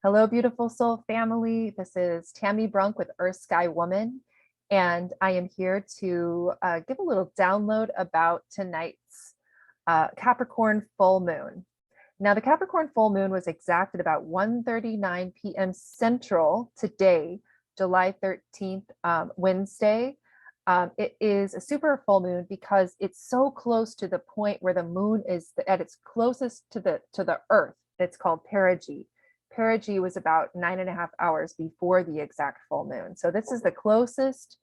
Hello, beautiful soul family. This is Tammy Brunk with Earth Sky Woman, and I am here to give a little download about tonight's Capricorn full moon. Now, the Capricorn full moon was exact at about 1:39 p.m. Central today, July 13th, Wednesday. It is a super full moon because it's so close to the point where the moon is at its closest to the Earth. It's called perigee. Perigee was about 9.5 hours before the exact full moon. So this is the closest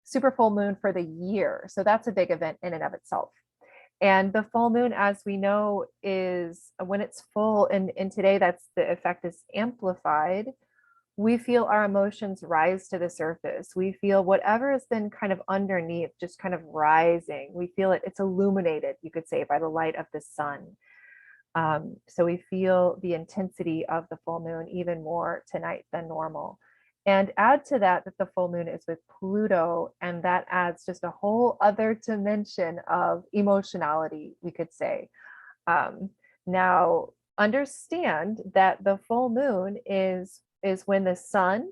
super full moon for the year. So that's a big event in and of itself. And the full moon, as we know, is when it's full, and today that's the effect is amplified. We feel our emotions rise to the surface. We feel whatever has been kind of underneath, just kind of rising. We feel it's illuminated, you could say, by the light of the sun. So we feel the intensity of the full moon even more tonight than normal. And add to that the full moon is with Pluto, and that adds just a whole other dimension of emotionality, we could say. Um, Now, understand that the full moon is when the sun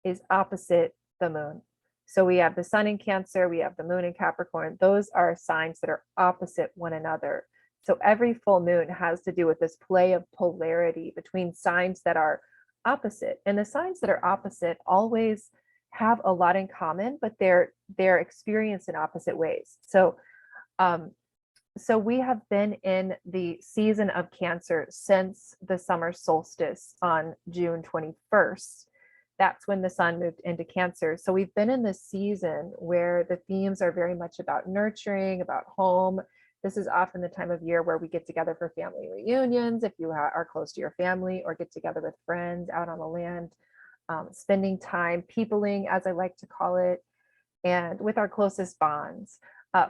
is opposite the moon. So we have the sun in Cancer, we have the moon in Capricorn. Those are signs that are opposite one another. So every full moon has to do with this play of polarity between signs that are opposite. And the signs that are opposite always have a lot in common, but they're experienced in opposite ways. Um, so we have been in the season of Cancer since the summer solstice on June 21st. That's when the sun moved into Cancer. So we've been in this season where the themes are very much about nurturing, about home. This is often the time of year where we get together for family reunions, if you are close to your family, or get together with friends out on the land, spending time, peopling, as I like to call it, and with our closest bonds.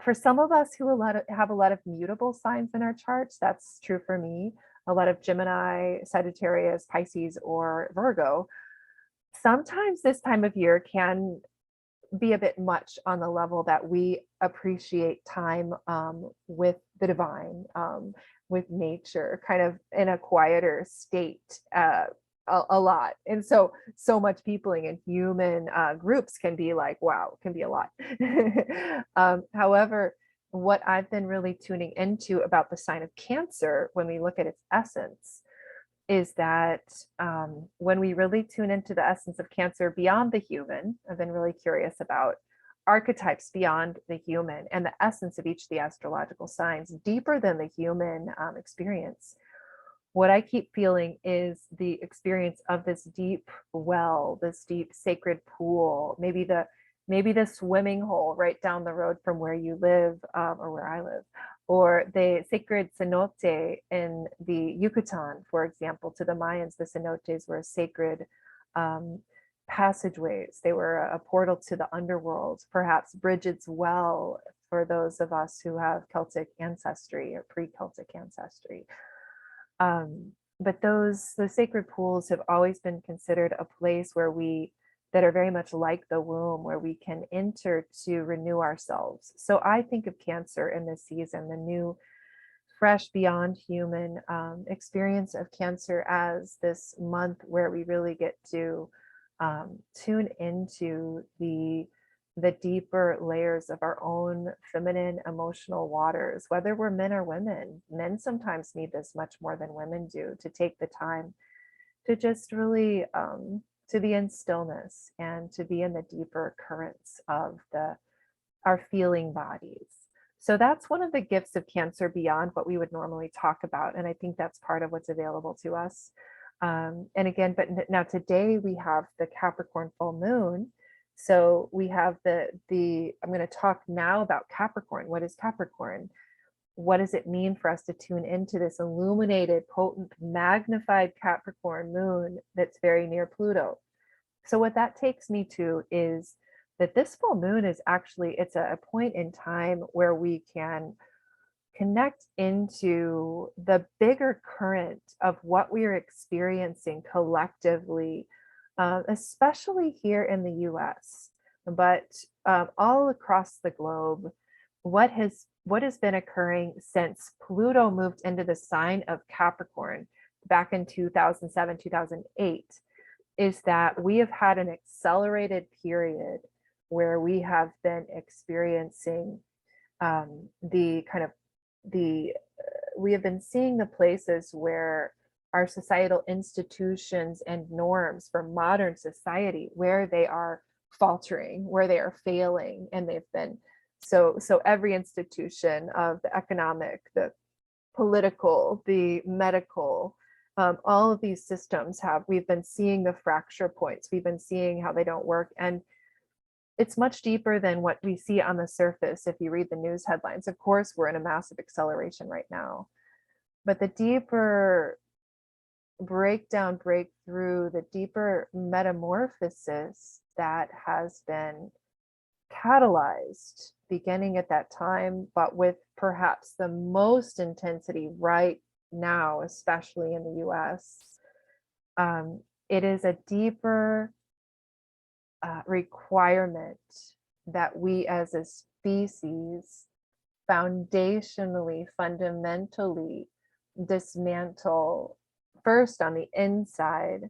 For some of us who have a lot of mutable signs in our charts, that's true for me, a lot of Gemini, Sagittarius, Pisces, or Virgo. Sometimes this time of year can be a bit much on the level that we appreciate time with the divine, with nature, kind of in a quieter state. A lot. And so much peopling in human groups can be like, wow, can be a lot. However, what I've been really tuning into about the sign of Cancer when we look at its essence is that when we really tune into the essence of Cancer beyond the human, I've been really curious about archetypes beyond the human and the essence of each of the astrological signs deeper than the human experience. What I keep feeling is the experience of this deep well, this deep sacred pool, maybe the swimming hole right down the road from where you live, or where I live, or the sacred cenote in the Yucatan, for example. To the Mayans, the cenotes were sacred passageways. They were a portal to the underworld, perhaps Bridget's Well for those of us who have Celtic ancestry or pre-Celtic ancestry. But the sacred pools have always been considered a place that are very much like the womb, where we can enter to renew ourselves. So I think of Cancer in this season, the new, fresh, beyond human experience of Cancer as this month where we really get to tune into the deeper layers of our own feminine emotional waters, whether we're men or women. Men sometimes need this much more than women do, to take the time to just really to be in stillness and to be in the deeper currents of our feeling bodies. So that's one of the gifts of Cancer beyond what we would normally talk about. And I think that's part of what's available to us. And again, but now today we have the Capricorn full moon. So we have I'm going to talk now about Capricorn. What is Capricorn? What does it mean for us to tune into this illuminated, potent, magnified Capricorn moon that's very near Pluto? So what that takes me to is that this full moon is actually, it's a point in time where we can connect into the bigger current of what we are experiencing collectively, especially here in the US, but all across the globe. What has been occurring since Pluto moved into the sign of Capricorn? back in 2007, 2008, is that we have had an accelerated period where we have been experiencing the kind of the we have been seeing the places where our societal institutions and norms for modern society, where they are faltering, where they are failing, and they've been so every institution of the economic, the political, the medical, all of these systems we've been seeing the fracture points. We've been seeing how they don't work. And it's much deeper than what we see on the surface if you read the news headlines. Of course, we're in a massive acceleration right now. But the deeper breakdown, breakthrough, the deeper metamorphosis that has been catalyzed beginning at that time, but with perhaps the most intensity right now, especially in the US, it is a deeper requirement that we as a species foundationally, fundamentally dismantle first on the inside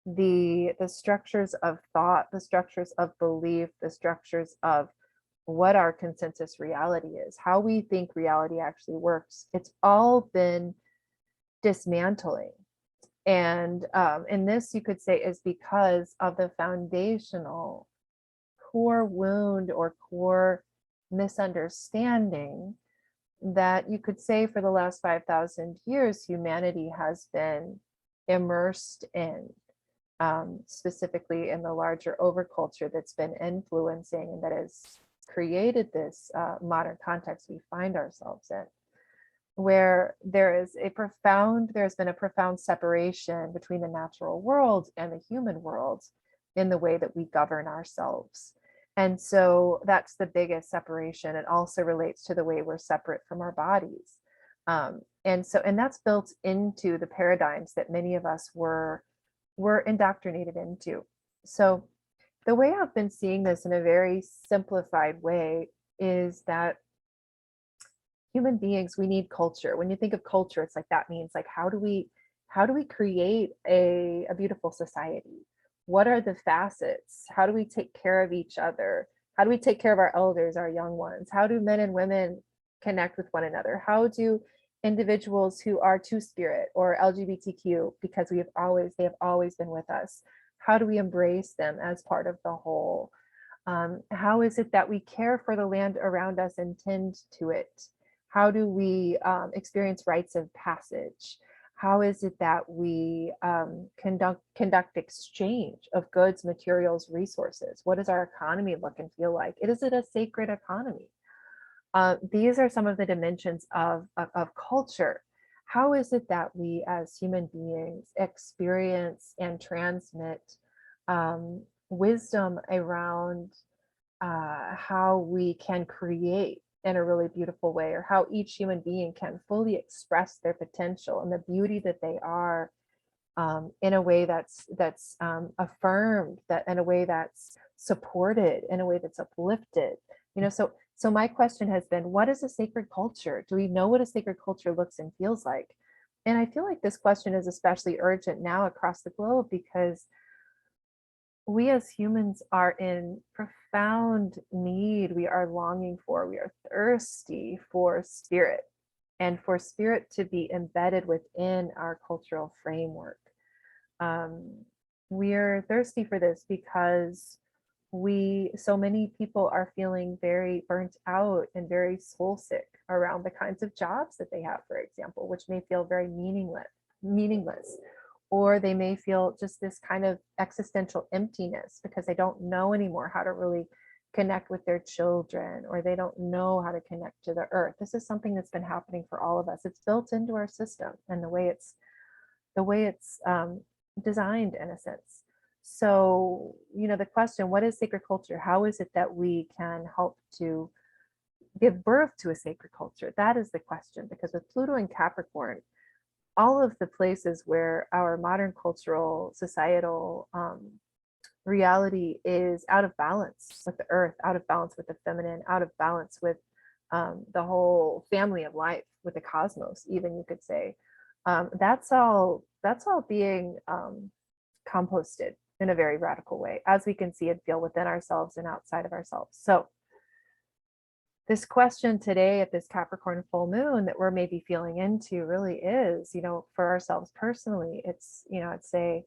the structures of thought, the structures of belief, the structures of what our consensus reality is, how we think reality actually works. It's all been dismantling. And this, you could say, is because of the foundational core wound or core misunderstanding that you could say for the last 5,000 years, humanity has been immersed in, specifically in the larger overculture that's been influencing and that has created this modern context we find ourselves in, where there's been a profound separation between the natural world and the human world in the way that we govern ourselves. And so that's the biggest separation. It also relates to the way we're separate from our bodies. And that's built into the paradigms that many of us were indoctrinated into. So the way I've been seeing this in a very simplified way is that human beings, we need culture. When you think of culture, it's like that means like how do we create a beautiful society? What are the facets? How do we take care of each other? How do we take care of our elders, our young ones? How do men and women connect with one another? How do individuals who are two-spirit or LGBTQ, because they have always been with us, how do we embrace them as part of the whole? How is it that we care for the land around us and tend to it? How do we experience rites of passage? How is it that we conduct exchange of goods, materials, resources? What does our economy look and feel like? Is it a sacred economy? These are some of the dimensions of culture. How is it that we as human beings experience and transmit wisdom around how we can create in a really beautiful way, or how each human being can fully express their potential and the beauty that they are in a way that's affirmed, that in a way that's supported, in a way that's uplifted. So my question has been, what is a sacred culture? Do we know what a sacred culture looks and feels like? And I feel like this question is especially urgent now across the globe because we as humans are in profound need. We are longing for, we are thirsty for spirit, and for spirit to be embedded within our cultural framework. We're thirsty for this because so many people are feeling very burnt out and very soul sick around the kinds of jobs that they have, for example, which may feel very meaningless. Or they may feel just this kind of existential emptiness because they don't know anymore how to really connect with their children, or they don't know how to connect to the earth. This is something that's been happening for all of us. It's built into our system and the way it's designed in a sense. So, the question, what is sacred culture? How is it that we can help to give birth to a sacred culture? That is the question, because with Pluto and Capricorn, all of the places where our modern cultural, societal reality is out of balance with the earth, out of balance with the feminine, out of balance with the whole family of life, with the cosmos, even, you could say. That's all that's all being composted in a very radical way, as we can see and feel within ourselves and outside of ourselves. So this question today at this Capricorn full moon that we're maybe feeling into really is, for ourselves personally, it's, I'd say,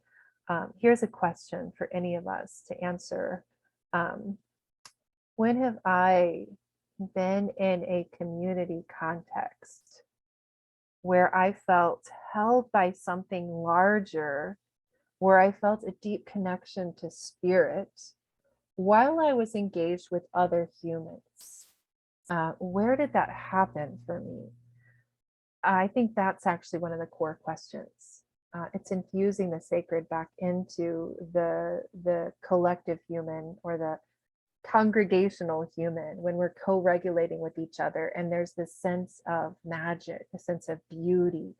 here's a question for any of us to answer. When have I been in a community context where I felt held by something larger, where I felt a deep connection to spirit while I was engaged with other humans? Where did that happen for me? I think that's actually one of the core questions. It's infusing the sacred back into the collective human, or the congregational human, when we're co-regulating with each other, and there's this sense of magic, a sense of beauty,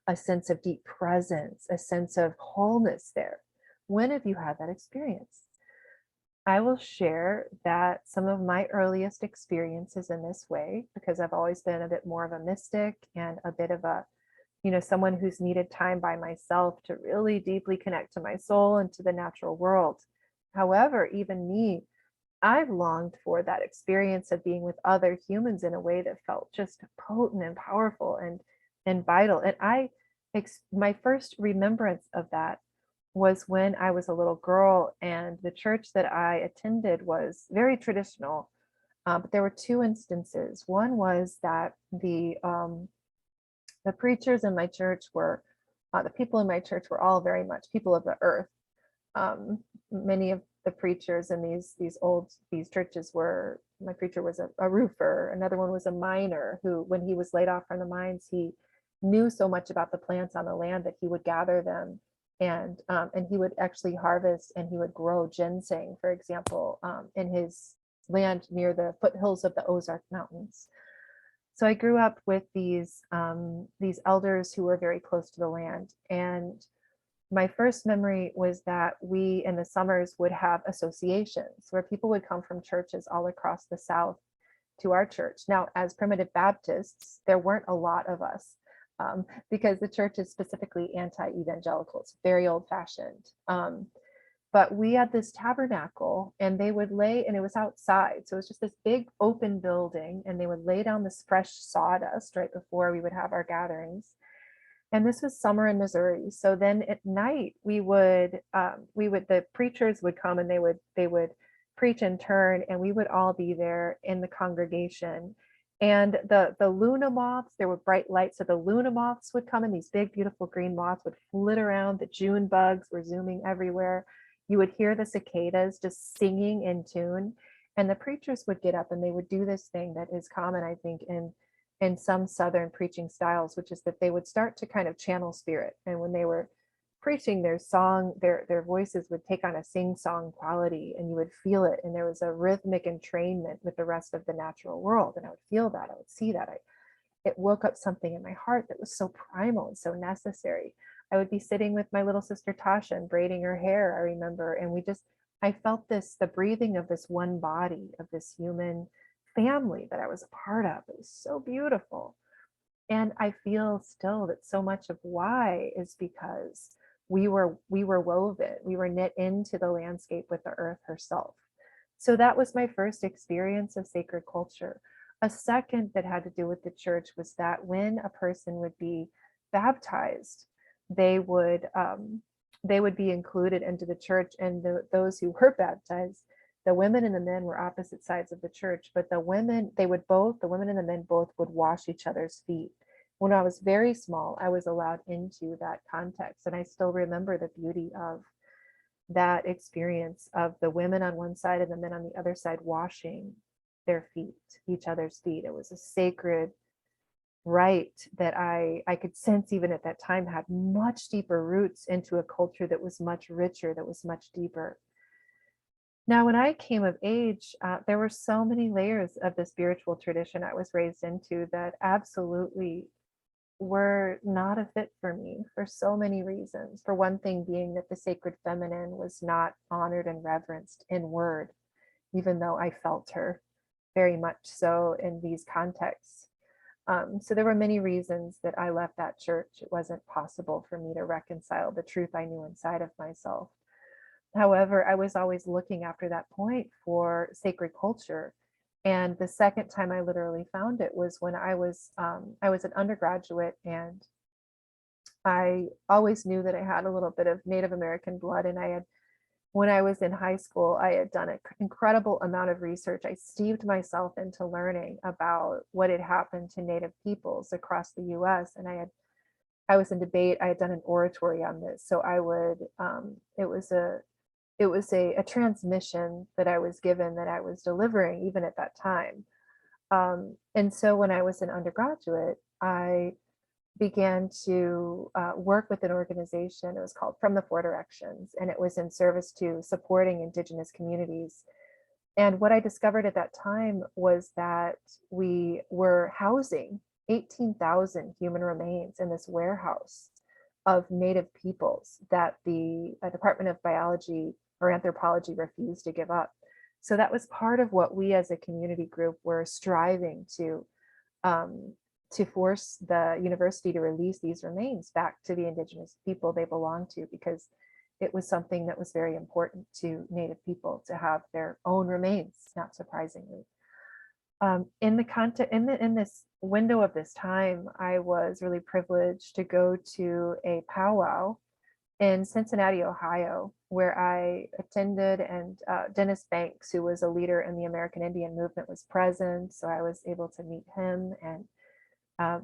a sense of deep presence, a sense of wholeness there. When have you had that experience? I will share that some of my earliest experiences in this way, because I've always been a bit more of a mystic and a bit of a, someone who's needed time by myself to really deeply connect to my soul and to the natural world. However, even me, I've longed for that experience of being with other humans in a way that felt just potent and powerful and vital. And my first remembrance of that was when I was a little girl, and the church that I attended was very traditional. But there were two instances. One was that the preachers in my church were, the people in my church were all very much people of the earth. Many of the preachers in these churches were, my preacher was a roofer, another one was a miner who, when he was laid off from the mines, he knew so much about the plants on the land that he would gather them, and he would actually harvest, and he would grow ginseng, for example, in his land near the foothills of the Ozark Mountains. So I grew up with these elders who were very close to the land, and my first memory was that we in the summers would have associations where people would come from churches all across the South to our church. Now, as primitive Baptists, there weren't a lot of us, because the church is specifically anti-evangelical. It's very old-fashioned. But we had this tabernacle, and they would lay, and it was outside. So it was just this big open building, and they would lay down this fresh sawdust right before we would have our gatherings. And this was summer in Missouri. So then at night the preachers would come, and they would preach in turn, and we would all be there in the congregation. And the Luna moths, there were bright lights. So the Luna moths would come, and these big, beautiful green moths would flit around. The June bugs were zooming everywhere. You would hear the cicadas just singing in tune. And the preachers would get up, and they would do this thing that is common, I think, in some Southern preaching styles, which is that they would start to kind of channel spirit. And when they were preaching their song, their voices would take on a sing-song quality, and you would feel it. And there was a rhythmic entrainment with the rest of the natural world. And I would feel that, I would see that. It woke up something in my heart that was so primal and so necessary. I would be sitting with my little sister Tasha and braiding her hair, I remember, and I felt the breathing of this one body, of this human family that I was a part of. It was so beautiful. And I feel still that so much of why is because we were woven, we were knit into the landscape with the earth herself. So that was my first experience of sacred culture. A second that had to do with the church was that when a person would be baptized, they would be included into the church, and those who were baptized, the women and the men were opposite sides of the church, but the women and the men both would wash each other's feet. When I was very small, I was allowed into that context, and I still remember the beauty of that experience of the women on one side and the men on the other side washing their feet, each other's feet. It was a sacred rite that I could sense even at that time had much deeper roots into a culture that was much richer, that was much deeper. Now, when I came of age, there were so many layers of the spiritual tradition I was raised into that absolutely were not a fit for me for so many reasons. For one thing being that the sacred feminine was not honored and reverenced in word, even though I felt her very much so in these contexts. So there were many reasons that I left that church. It wasn't possible for me to reconcile the truth I knew inside of myself. However, I was always looking after that point for sacred culture. And the second time I literally found it was when I was an undergraduate, and I always knew that I had a little bit of Native American blood. And when I was in high school, I had done an incredible amount of research. I steeped myself into learning about what had happened to Native peoples across the US. And I was in debate. I had done an oratory on this. So it was a transmission that I was given, that I was delivering even at that time. And so when I was an undergraduate, I began to work with an organization. It was called From the Four Directions, and it was in service to supporting Indigenous communities. And what I discovered at that time was that we were housing 18,000 human remains in this warehouse of Native peoples that the Department of Biology or Anthropology refused to give up. So that was part of what we as a community group were striving to force the university to release these remains back to the Indigenous people they belong to, because it was something that was very important to Native people to have their own remains, not surprisingly. In this window of this time, I was really privileged to go to a powwow in Cincinnati, Ohio, where I attended, and Dennis Banks, who was a leader in the American Indian movement, was present. So I was able to meet him. And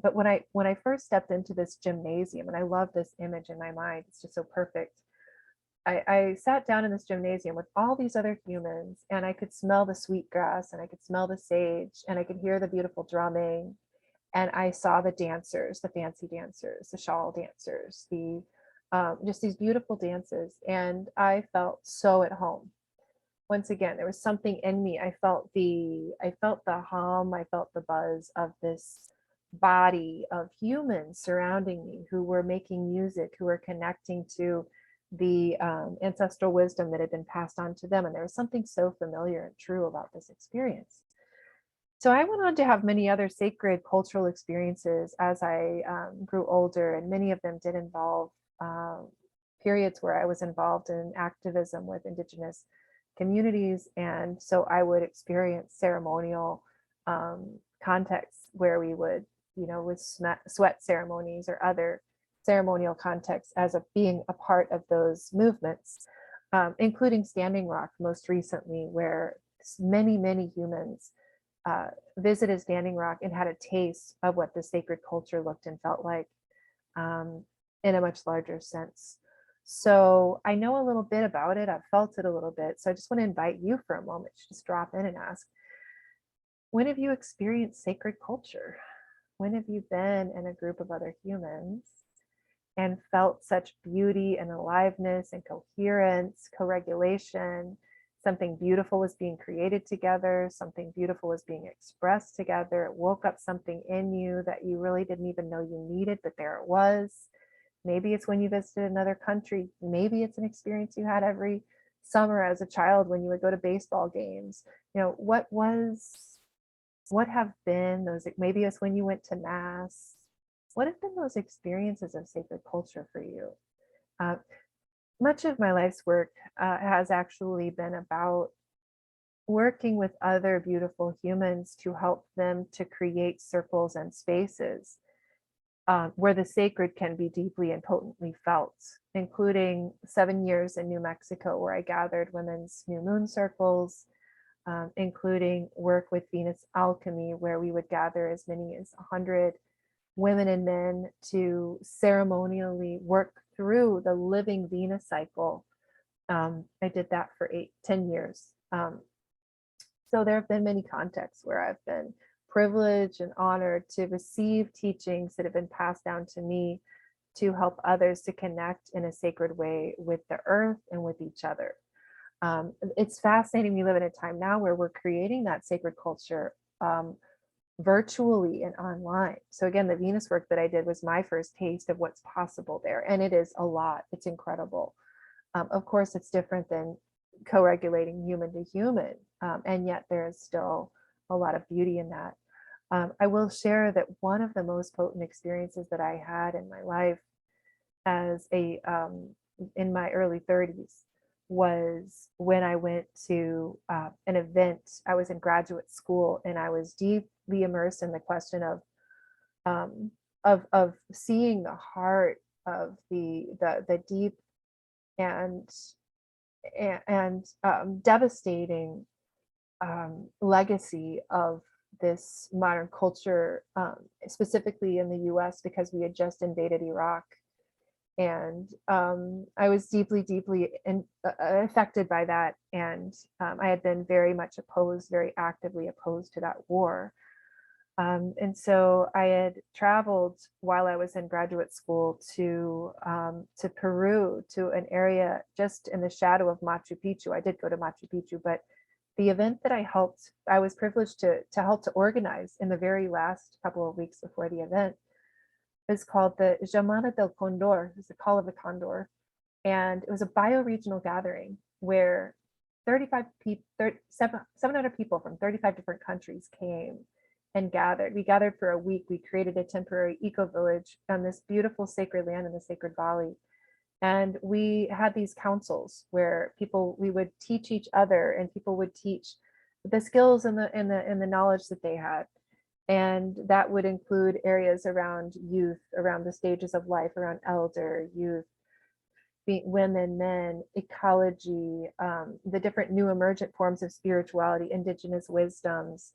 but when I first stepped into this gymnasium, and I love this image in my mind, it's just so perfect. I sat down in this gymnasium with all these other humans, and I could smell the sweetgrass, and I could smell the sage, and I could hear the beautiful drumming. And I saw the dancers, the fancy dancers, the shawl dancers, the just these beautiful dances. And I felt so at home. Once again, there was something in me. I felt the hum, I felt the buzz of this body of humans surrounding me, who were making music, who were connecting to the ancestral wisdom that had been passed on to them. And there was something so familiar and true about this experience. So I went on to have many other sacred cultural experiences as I grew older, and many of them did involve periods where I was involved in activism with Indigenous communities. And so I would experience ceremonial contexts where we would, with sweat ceremonies or other ceremonial contexts as being a part of those movements, including Standing Rock most recently, where many humans visited Standing Rock and had a taste of what the sacred culture looked and felt like, in a much larger sense. So I know a little bit about it. I've felt it a little bit. So I just want to invite you for a moment to just drop in and ask, when have you experienced sacred culture? When have you been in a group of other humans and felt such beauty and aliveness and coherence, co-regulation? Something beautiful was being created together. Something beautiful was being expressed together. It woke up something in you that you really didn't even know you needed, but there it was. Maybe it's when you visited another country. Maybe it's an experience you had every summer as a child when you would go to baseball games. What have been those, maybe it's when you went to mass. What have been those experiences of sacred culture for you? Much of my life's work has actually been about working with other beautiful humans to help them to create circles and spaces where the sacred can be deeply and potently felt, including 7 years in New Mexico, where I gathered women's new moon circles, including work with Venus Alchemy, where we would gather as many as 100 women and men to ceremonially work through the living Venus cycle. I did that for 10 years. So there have been many contexts where I've been privileged and honored to receive teachings that have been passed down to me to help others to connect in a sacred way with the earth and with each other. It's fascinating. We live in a time now where we're creating that sacred culture virtually and online. So again, the Venus work that I did was my first taste of what's possible there. And it is a lot. It's incredible. Of course, it's different than co-regulating human to human. And yet there is still a lot of beauty in that. I will share that one of the most potent experiences that I had in my life as a in my early 30s was when I went to an event. I was in graduate school and I was deeply immersed in the question um, of seeing the heart of the deep and devastating legacy of this modern culture, specifically in the US, because we had just invaded Iraq. And I was deeply affected by that. And I had been very much opposed, very actively opposed to that war. And so I had traveled while I was in graduate school to Peru, to an area just in the shadow of Machu Picchu. I did go to Machu Picchu, but the event that I was privileged to help to organize in the very last couple of weeks before the event is called the Llamada del Condor, is the Call of the Condor. And it was a bioregional gathering where 700 people from 35 different countries came and gathered. We gathered for a week. We created a temporary eco-village on this beautiful sacred land in the Sacred Valley. And we had these councils where we would teach each other, and people would teach the skills and the knowledge that they had. And that would include areas around youth, around the stages of life, around elder, youth, women, men, ecology, the different new emergent forms of spirituality, indigenous wisdoms.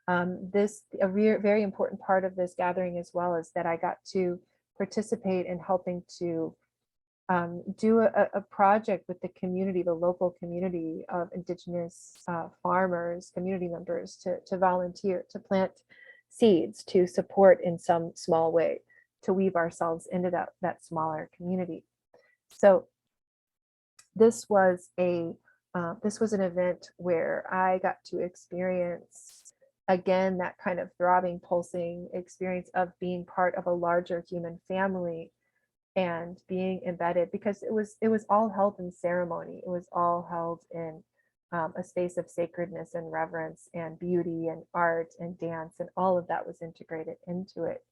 Very important part of this gathering as well is that I got to participate in helping to do a project with the community, the local community of indigenous farmers, community members, to volunteer, to plant seeds, to support in some small way, to weave ourselves into that smaller community. So this was an event where I got to experience again that kind of throbbing, pulsing experience of being part of a larger human family and being embedded, because it was all held in ceremony. It was all held in a space of sacredness and reverence and beauty and art and dance, and all of that was integrated into it.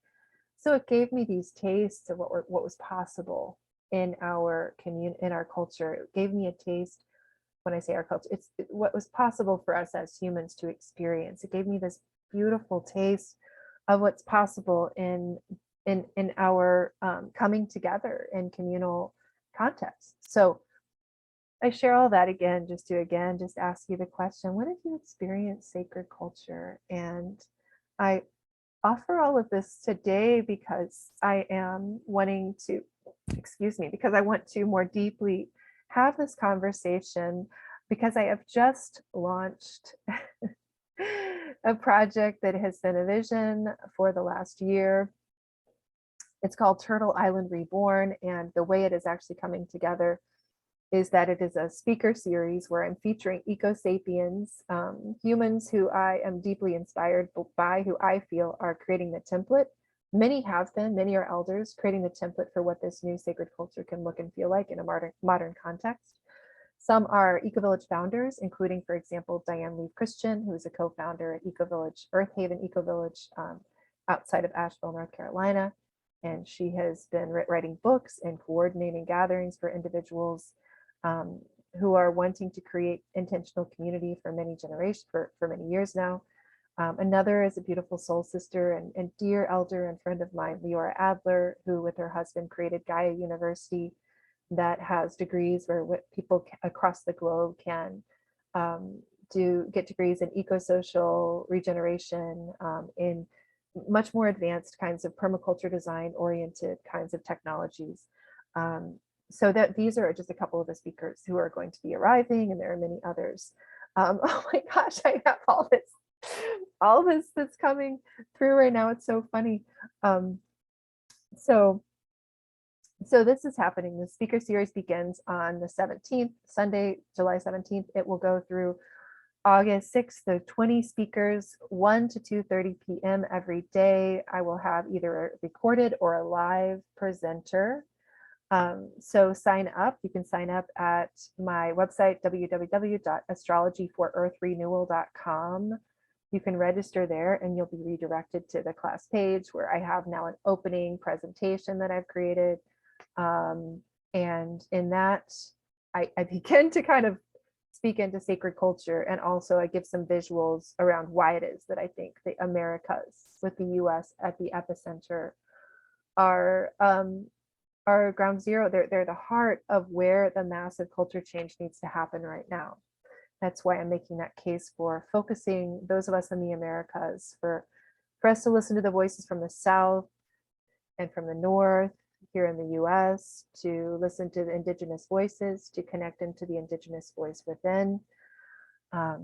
So it gave me these tastes of what was possible in our in our culture. It gave me a taste. When I say our culture, it's what was possible for us as humans to experience. It gave me this beautiful taste of what's possible in our coming together in communal context. So I share all that again just ask you the question: what have you experienced sacred culture? And I offer all of this today because I am wanting to, because I want to more deeply have this conversation, because I have just launched a project that has been a vision for the last year. It's called Turtle Island Reborn, and the way it is actually coming together is that it is a speaker series where I'm featuring eco-sapiens, humans who I am deeply inspired by, who I feel are creating the template. Many have been, many are elders, creating the template for what this new sacred culture can look and feel like in a modern context. Some are Eco-Village founders, including, for example, Diane Lee Christian, who is a co-founder at Eco-Village, Earth Haven Eco-Village outside of Asheville, North Carolina. And she has been writing books and coordinating gatherings for individuals who are wanting to create intentional community for many generations, for many years now. Another is a beautiful soul sister and dear elder and friend of mine, Leora Adler, who with her husband created Gaia University, that has degrees where people across the globe can get degrees in eco-social regeneration, in much more advanced kinds of permaculture design oriented kinds of technologies. So that these are just a couple of the speakers who are going to be arriving, and there are many others. Oh my gosh, I have all this that's coming through right now. It's so funny. So this is happening. The speaker series begins on the 17th, Sunday, July 17th. It will go through August 6th, so 20 speakers, 1 to 2:30 p.m. every day. I will have either a recorded or a live presenter. So sign up. You can sign up at my website, www.astrologyforearthrenewal.com. You can register there and you'll be redirected to the class page where I have now an opening presentation that I've created. And in that, I begin to kind of speak into sacred culture, and also I give some visuals around why it is that I think the Americas, with the US at the epicenter, are ground zero. They're the heart of where the massive culture change needs to happen right now. That's why I'm making that case for focusing those of us in the Americas, for us to listen to the voices from the South and from the North here in the US, to listen to the Indigenous voices, to connect into the Indigenous voice within. I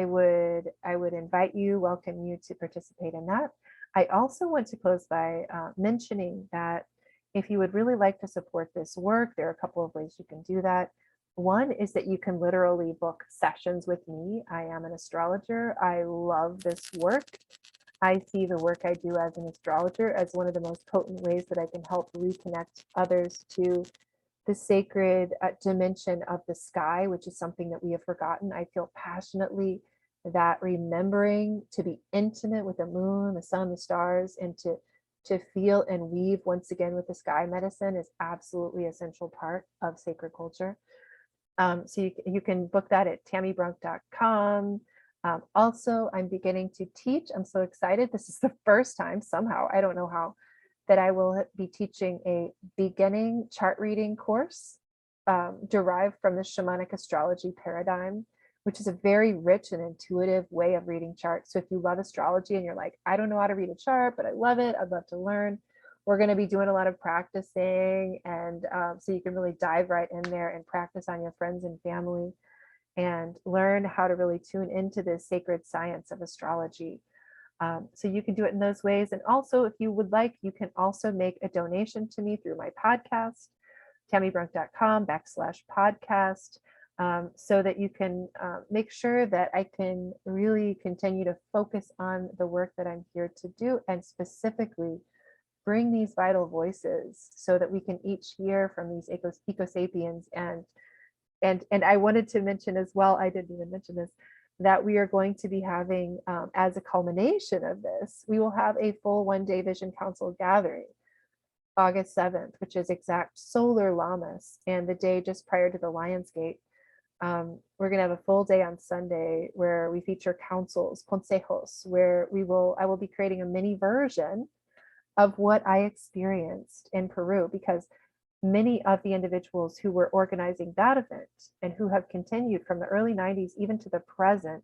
would invite you, welcome you to participate in that. I also want to close by mentioning that if you would really like to support this work, there are a couple of ways you can do that. One is that you can literally book sessions with me. I am an astrologer. I love this work. I see the work I do as an astrologer as one of the most potent ways that I can help reconnect others to the sacred dimension of the sky, which is something that we have forgotten. I feel passionately that remembering to be intimate with the moon, the sun, the stars, and to feel and weave once again with the sky medicine is absolutely essential part of sacred culture. So you can book that at tammybrunk.com. Also, I'm beginning to teach. I'm so excited. This is the first time somehow, I don't know how, that I will be teaching a beginning chart reading course derived from the shamanic astrology paradigm, which is a very rich and intuitive way of reading charts. So if you love astrology and you're like, I don't know how to read a chart, but I love it, I'd love to learn, we're going to be doing a lot of practicing. And so you can really dive right in there and practice on your friends and family and learn how to really tune into this sacred science of astrology. So you can do it in those ways. And also, if you would like, you can also make a donation to me through my podcast, tammybrunk.com/podcast, so that you can make sure that I can really continue to focus on the work that I'm here to do, and specifically bring these vital voices so that we can each hear from these eco-sapiens. And I wanted to mention as well, I didn't even mention this, that we are going to be having, as a culmination of this, we will have a full one-day Vision Council gathering, August 7th, which is exact solar Lammas, and the day just prior to the Lionsgate. We're going to have a full day on Sunday where we feature councils, consejos, where I will be creating a mini version of what I experienced in Peru, because many of the individuals who were organizing that event and who have continued from the early 90s even to the present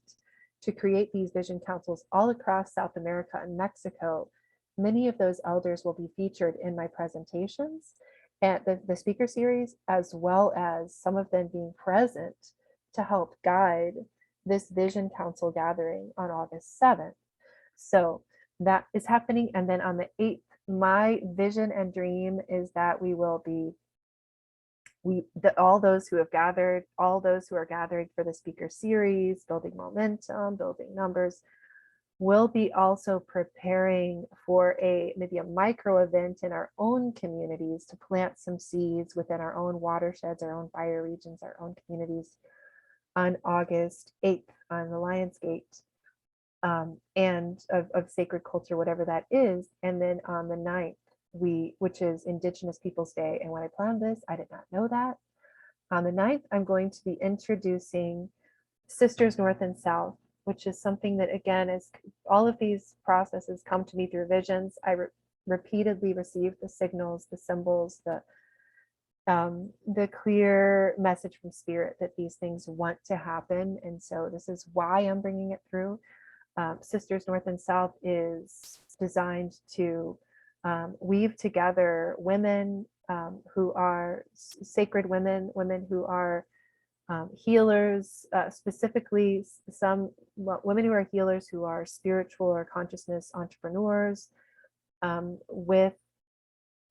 to create these vision councils all across South America and Mexico, many of those elders will be featured in my presentations and the speaker series, as well as some of them being present to help guide this vision council gathering on August 7th. So that is happening. And then on the 8th, my vision and dream is that all those who have gathered, all those who are gathering for the speaker series, building momentum, building numbers, will be also preparing for maybe a micro event in our own communities to plant some seeds within our own watersheds, our own bioregions, our own communities on August 8th on the Lionsgate. And of sacred culture, whatever that is. And then on the 9th, which is Indigenous Peoples Day. And when I planned this, I did not know that. On the 9th, I'm going to be introducing Sisters North and South, which is something that, again, is all of these processes come to me through visions. I repeatedly receive the signals, the symbols, the clear message from spirit that these things want to happen. And so this is why I'm bringing it through. Sisters North and South is designed to weave together women who are sacred women who are healers, specifically some women who are healers who are spiritual or consciousness entrepreneurs, with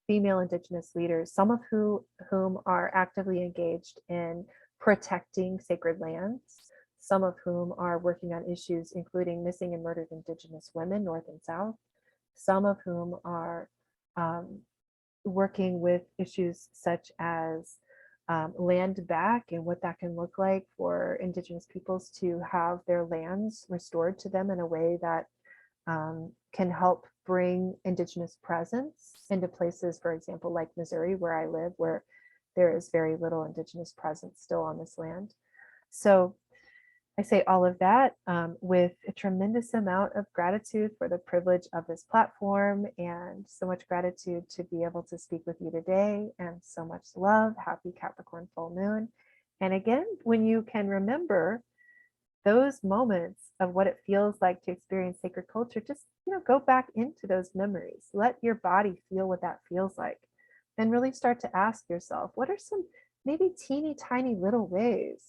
female Indigenous leaders, some of whom are actively engaged in protecting sacred lands, some of whom are working on issues including missing and murdered Indigenous women, North and South, some of whom are working with issues such as land back, and what that can look like for Indigenous peoples to have their lands restored to them in a way that can help bring Indigenous presence into places, for example, like Missouri, where I live, where there is very little Indigenous presence still on this land. So I say all of that with a tremendous amount of gratitude for the privilege of this platform, and so much gratitude to be able to speak with you today, and so much love. Happy Capricorn full moon. And again, when you can remember those moments of what it feels like to experience sacred culture, just go back into those memories. Let your body feel what that feels like, and really start to ask yourself, what are some maybe teeny tiny little ways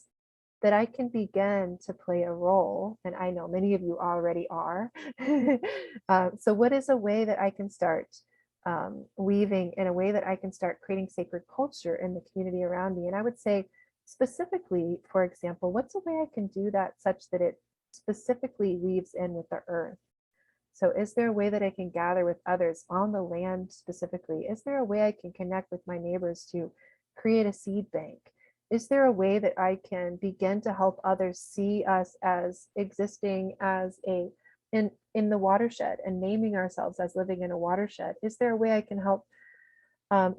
that I can begin to play a role? And I know many of you already are. So what is a way that I can start weaving, in a way that I can start creating sacred culture in the community around me? And I would say specifically, for example, what's a way I can do that such that it specifically weaves in with the earth? So is there a way that I can gather with others on the land specifically? Is there a way I can connect with my neighbors to create a seed bank? Is there a way that I can begin to help others see us as existing as in the watershed, and naming ourselves as living in a watershed? Is there a way I can help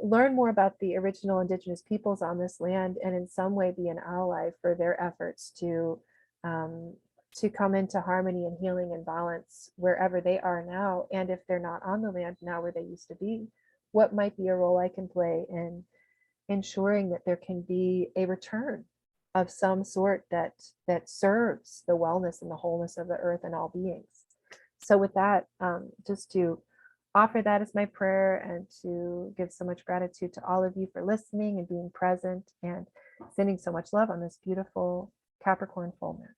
learn more about the original Indigenous peoples on this land, and in some way be an ally for their efforts to come into harmony and healing and balance wherever they are now? And if they're not on the land now where they used to be, what might be a role I can play in ensuring that there can be a return of some sort that serves the wellness and the wholeness of the earth and all beings? So with that, just to offer that as my prayer, and to give so much gratitude to all of you for listening and being present, and sending so much love on this beautiful Capricorn full moon.